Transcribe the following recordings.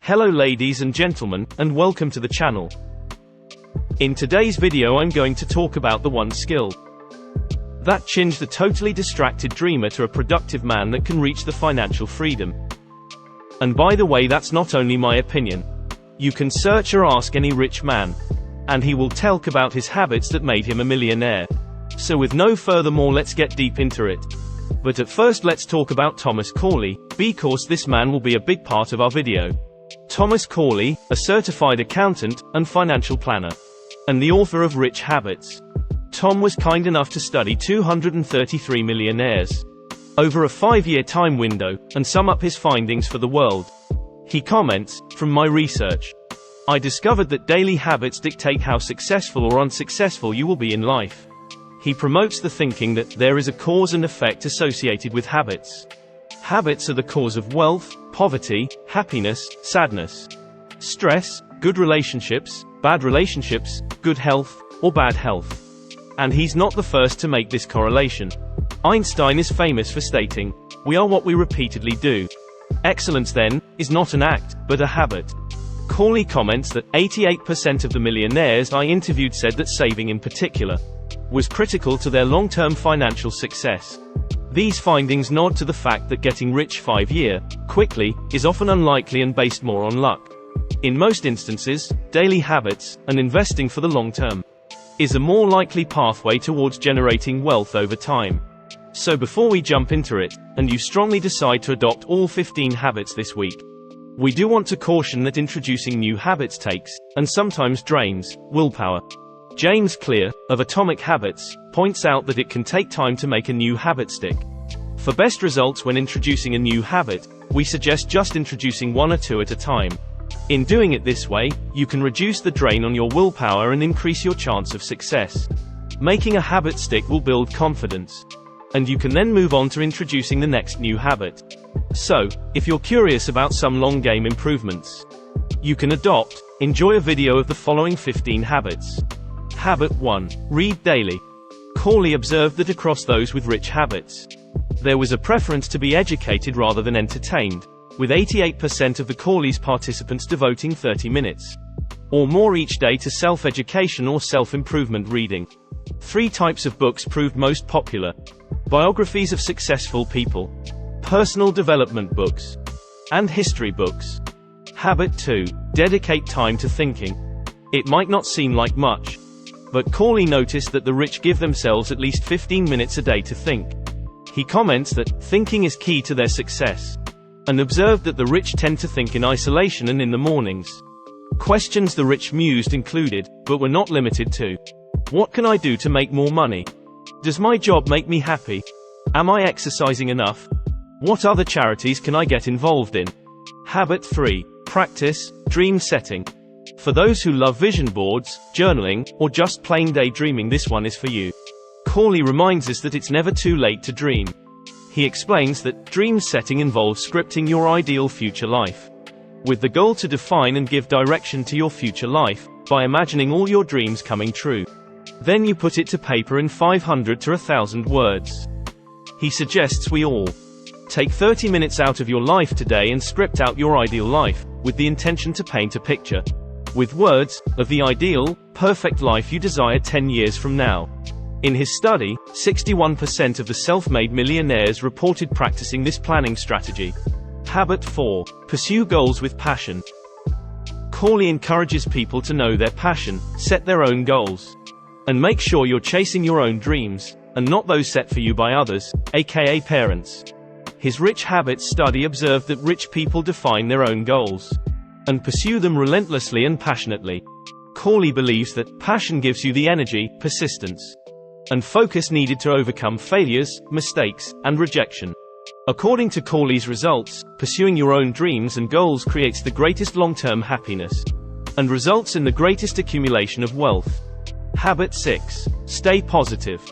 Hello ladies and gentlemen, and welcome to the channel. In today's video I'm going to talk about the one skill that changed the totally distracted dreamer to a productive man that can reach the financial freedom. And by the way, that's not only my opinion. You can search or ask any rich man, and he will tell about his habits that made him a millionaire. So with no furthermore, let's get deep into it. But at first let's talk about Thomas Corley, because this man will be a big part of our video. Thomas Corley, a certified accountant and financial planner, and the author of Rich Habits. Tom was kind enough to study 233 millionaires over a 5-year time window, and sum up his findings for the world. He comments, "From my research, I discovered that daily habits dictate how successful or unsuccessful you will be in life." He promotes the thinking that there is a cause and effect associated with habits. Habits are the cause of wealth, poverty, happiness, sadness, stress, good relationships, bad relationships, good health, or bad health. And he's not the first to make this correlation. Einstein is famous for stating, "We are what we repeatedly do." Excellence, then, is not an act, but a habit. Corley comments that 88% of the millionaires I interviewed said that saving in particular was critical to their long-term financial success. These findings nod to the fact that getting rich 5-year, quickly, is often unlikely and based more on luck. In most instances, daily habits, and investing for the long term, is a more likely pathway towards generating wealth over time. So before we jump into it, and you strongly decide to adopt all 15 habits this week, we do want to caution that introducing new habits takes, and sometimes drains, willpower. James Clear, of Atomic Habits, points out that it can take time to make a new habit stick. For best results when introducing a new habit, we suggest just introducing 1 or 2 at a time. In doing it this way, you can reduce the drain on your willpower and increase your chance of success. Making a habit stick will build confidence, and you can then move on to introducing the next new habit. So, if you're curious about some long game improvements you can adopt, enjoy a video of the following 15 habits. Habit 1. Read daily. Corley observed that across those with rich habits, there was a preference to be educated rather than entertained, with 88% of the Corley's participants devoting 30 minutes or more each day to self-education or self-improvement reading. 3 types of books proved most popular: biographies of successful people, personal development books, and history books. Habit 2. Dedicate time to thinking. It might not seem like much, but Corley noticed that the rich give themselves at least 15 minutes a day to think. He comments that thinking is key to their success, and observed that the rich tend to think in isolation and in the mornings. Questions the rich mused included, but were not limited to: what can I do to make more money? Does my job make me happy? Am I exercising enough? What other charities can I get involved in? Habit 3. Practice dream setting. For those who love vision boards, journaling, or just plain daydreaming, this one is for you. Corley reminds us that it's never too late to dream. He explains that dream setting involves scripting your ideal future life, with the goal to define and give direction to your future life, by imagining all your dreams coming true. Then you put it to paper in 500 to 1,000 words. He suggests we all take 30 minutes out of your life today and script out your ideal life, with the intention to paint a picture, with words, of the ideal, perfect life you desire 10 years from now. In his study, 61% of the self-made millionaires reported practicing this planning strategy. Habit 4. Pursue goals with passion. Corley encourages people to know their passion, set their own goals, and make sure you're chasing your own dreams, and not those set for you by others, aka parents. His Rich Habits study observed that rich people define their own goals and pursue them relentlessly and passionately. Corley believes that passion gives you the energy, persistence, and focus needed to overcome failures, mistakes, and rejection. According to Corley's results, pursuing your own dreams and goals creates the greatest long-term happiness and results in the greatest accumulation of wealth. Habit 6. Stay positive.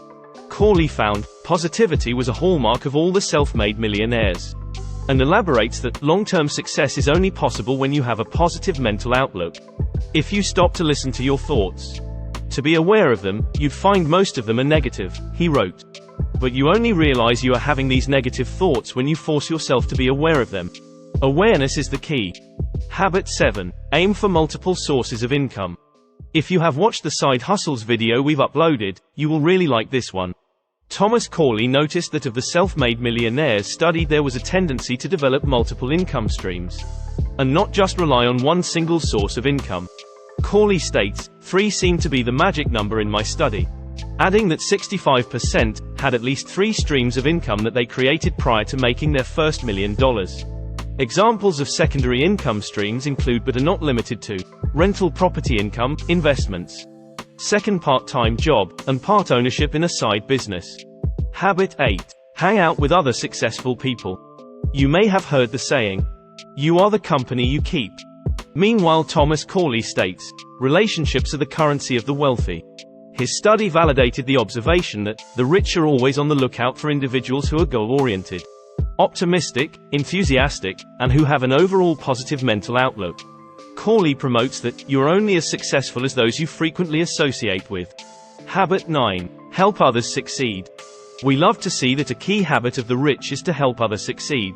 Corley found positivity was a hallmark of all the self-made millionaires, and elaborates that long-term success is only possible when you have a positive mental outlook. If you stop to listen to your thoughts, to be aware of them, you'd find most of them are negative, he wrote. But you only realize you are having these negative thoughts when you force yourself to be aware of them. Awareness is the key. Habit 7. Aim for multiple sources of income. If you have watched the Side Hustles video we've uploaded, you will really like this one. Thomas Corley noticed that of the self-made millionaires studied, there was a tendency to develop multiple income streams, and not just rely on one single source of income. Corley states, 3 seemed to be the magic number in my study, adding that 65% had at least 3 streams of income that they created prior to making their first $1 million. Examples of secondary income streams include but are not limited to rental property income, investments, second part-time job, and part ownership in a side business. Habit 8. Hang out with other successful people. You may have heard the saying, "You are the company you keep." Meanwhile, Thomas Corley states, relationships are the currency of the wealthy. His study validated the observation that the rich are always on the lookout for individuals who are goal-oriented, optimistic, enthusiastic, and who have an overall positive mental outlook. Corley promotes that you are only as successful as those you frequently associate with. Habit 9. Help others succeed. We love to see that a key habit of the rich is to help others succeed.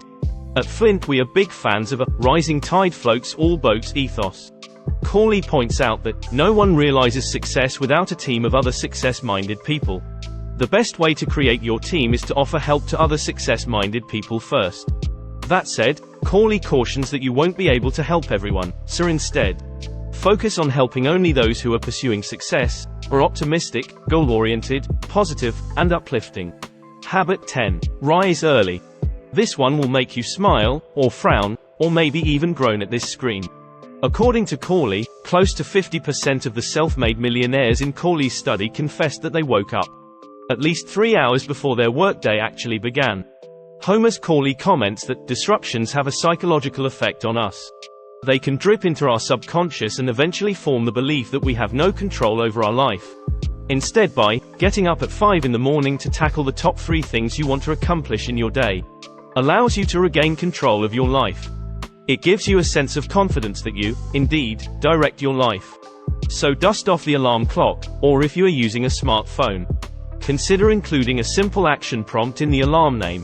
At Flint, we are big fans of a rising tide floats all boats ethos. Corley points out that no one realizes success without a team of other success-minded people. The best way to create your team is to offer help to other success-minded people first. That said, Corley cautions that you won't be able to help everyone, so instead, focus on helping only those who are pursuing success, are optimistic, goal-oriented, positive, and uplifting. Habit 10. Rise early. This one will make you smile, or frown, or maybe even groan at this screen. According to Corley, close to 50% of the self-made millionaires in Corley's study confessed that they woke up at least 3 hours before their workday actually began. Thomas Corley comments that disruptions have a psychological effect on us. They can drip into our subconscious and eventually form the belief that we have no control over our life. Instead, by getting up at 5 in the morning to tackle the top 3 things you want to accomplish in your day, allows you to regain control of your life. It gives you a sense of confidence that you, indeed, direct your life. So dust off the alarm clock, or if you are using a smartphone, consider including a simple action prompt in the alarm name,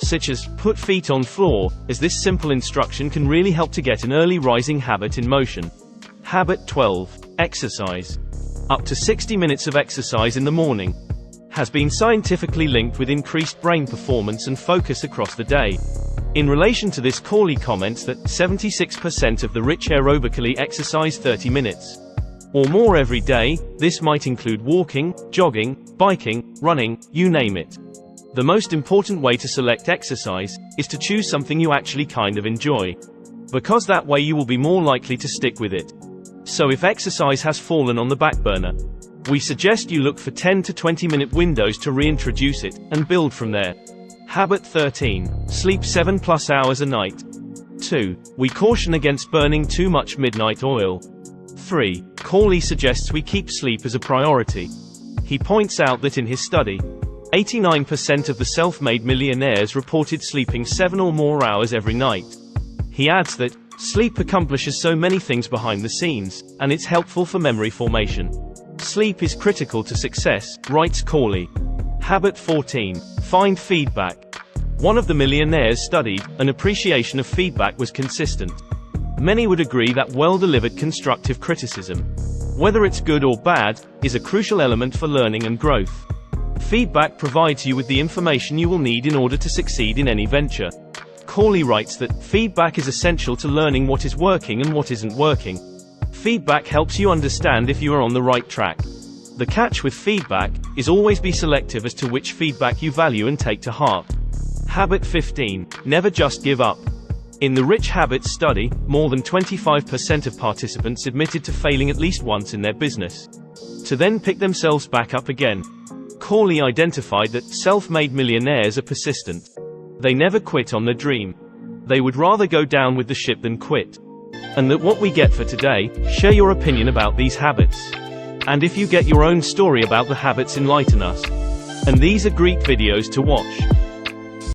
such as, put feet on floor, as this simple instruction can really help to get an early rising habit in motion. Habit 12. Exercise. Up to 60 minutes of exercise in the morning has been scientifically linked with increased brain performance and focus across the day. In relation to this, Corley comments that 76% of the rich aerobically exercise 30 minutes or more every day. This might include walking, jogging, biking, running, you name it. The most important way to select exercise is to choose something you actually kind of enjoy, because that way you will be more likely to stick with it. So if exercise has fallen on the back burner, we suggest you look for 10 to 20 minute windows to reintroduce it, and build from there. Habit 13. Sleep 7+ hours a night. 2. We caution against burning too much midnight oil. 3. Corley suggests we keep sleep as a priority. He points out that in his study, 89% of the self-made millionaires reported sleeping 7 or more hours every night. He adds that sleep accomplishes so many things behind the scenes, and it's helpful for memory formation. Sleep is critical to success, writes Corley. Habit 14. Find feedback. One of the millionaires studied, an appreciation of feedback was consistent. Many would agree that well-delivered constructive criticism, whether it's good or bad, is a crucial element for learning and growth. Feedback provides you with the information you will need in order to succeed in any venture. Corley writes that feedback is essential to learning what is working and what isn't working. Feedback helps you understand if you are on the right track. The catch with feedback is always be selective as to which feedback you value and take to heart. Habit 15. Never just give up. In the Rich Habits study, more than 25% of participants admitted to failing at least once in their business, to then pick themselves back up again. Corley identified that self-made millionaires are persistent. They never quit on their dream. They would rather go down with the ship than quit. And that what we get for today, share your opinion about these habits. And if you get your own story about the habits, enlighten us. And these are great videos to watch.